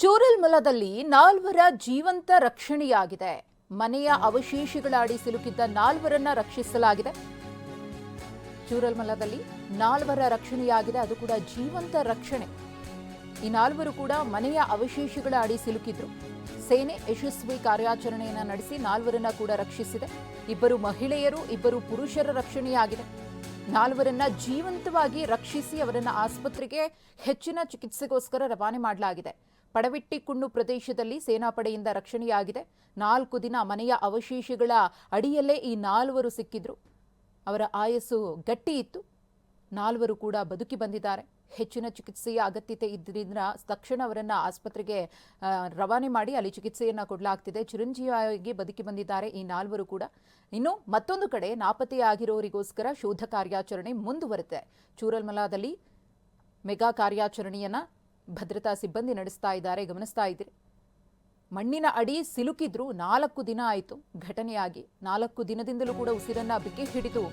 ಚೂರಲ್ಮಲದಲ್ಲಿ ನಾಲ್ವರ ಜೀವಂತ ರಕ್ಷಣೆಯಾಗಿದೆ. ಮನೆಯ ಅವಶೇಷಗಳ ಅಡಿ ಸಿಲುಕಿದ್ದ ನಾಲ್ವರನ್ನ ರಕ್ಷಿಸಲಾಗಿದೆ. ಚೂರಲ್ಮಲದಲ್ಲಿ ನಾಲ್ವರ ರಕ್ಷಣೆಯಾಗಿದೆ, ಅದು ಕೂಡ ಜೀವಂತ ರಕ್ಷಣೆ. ಈ ನಾಲ್ವರು ಕೂಡ ಮನೆಯ ಅವಶೇಷಗಳ ಅಡಿ ಸಿಲುಕಿದ್ರು. ಸೇನೆ ಯಶಸ್ವಿ ಕಾರ್ಯಾಚರಣೆಯನ್ನು ನಡೆಸಿ ನಾಲ್ವರನ್ನ ಕೂಡ ರಕ್ಷಿಸಿದೆ. ಇಬ್ಬರು ಮಹಿಳೆಯರು, ಇಬ್ಬರು ಪುರುಷರ ರಕ್ಷಣೆಯಾಗಿದೆ. ನಾಲ್ವರನ್ನ ಜೀವಂತವಾಗಿ ರಕ್ಷಿಸಿ ಅವರನ್ನ ಆಸ್ಪತ್ರೆಗೆ ಹೆಚ್ಚಿನ ಚಿಕಿತ್ಸೆಗೋಸ್ಕರ ರವಾನೆ ಮಾಡಲಾಗಿದೆ. ಪಡವೆಟ್ಟಿಕುಂಡು ಪ್ರದೇಶದಲ್ಲಿ ಸೇನಾಪಡೆಯಿಂದ ರಕ್ಷಣೆಯಾಗಿದೆ. 4 ದಿನ ಮನೆಯ ಅವಶೇಷಗಳ ಅಡಿಯಲ್ಲೇ ಈ ನಾಲ್ವರು ಸಿಕ್ಕಿದ್ರು. ಅವರ ಆಯಸ್ಸು ಗಟ್ಟಿ ಇತ್ತು. ನಾಲ್ವರು ಕೂಡ ಬದುಕಿ ಬಂದಿದ್ದಾರೆ. ಹೆಚ್ಚಿನ ಚಿಕಿತ್ಸೆಯ ಅಗತ್ಯತೆ ಇದ್ದರಿಂದ ತಕ್ಷಣ ಅವರನ್ನು ಆಸ್ಪತ್ರೆಗೆ ರವಾನೆ ಮಾಡಿ ಅಲ್ಲಿ ಚಿಕಿತ್ಸೆಯನ್ನು ಕೊಡಲಾಗ್ತಿದೆ. ಚಿರಂಜೀವಿಯಾಗಿ ಬದುಕಿ ಬಂದಿದ್ದಾರೆ ಈ ನಾಲ್ವರು ಕೂಡ. ಇನ್ನು ಮತ್ತೊಂದು ಕಡೆ ನಾಪತ್ತೆಯಾಗಿರೋರಿಗೋಸ್ಕರ ಶೋಧ ಕಾರ್ಯಾಚರಣೆ ಮುಂದುವರಿದೆ. ಚೂರಲ್ಮಲದಲ್ಲಿ ಮೆಗಾ ಕಾರ್ಯಾಚರಣೆಯನ್ನು ಭದ್ರತಾ ಸಿಬ್ಬಂದಿ ನಡೆಸ್ತಾ ಇದ್ದಾರೆ. ಗಮನಿಸ್ತಾ ಇದ್ದೀರಿ, ಮಣ್ಣಿನ ಅಡಿ ಸಿಲುಕಿದ್ರು. 4 ದಿನ ಆಯಿತು ಘಟನೆಯಾಗಿ. 4 ದಿನದಿಂದಲೂ ಕೂಡ ಉಸಿರನ್ನ ಬಿಗಿ ಹಿಡಿದು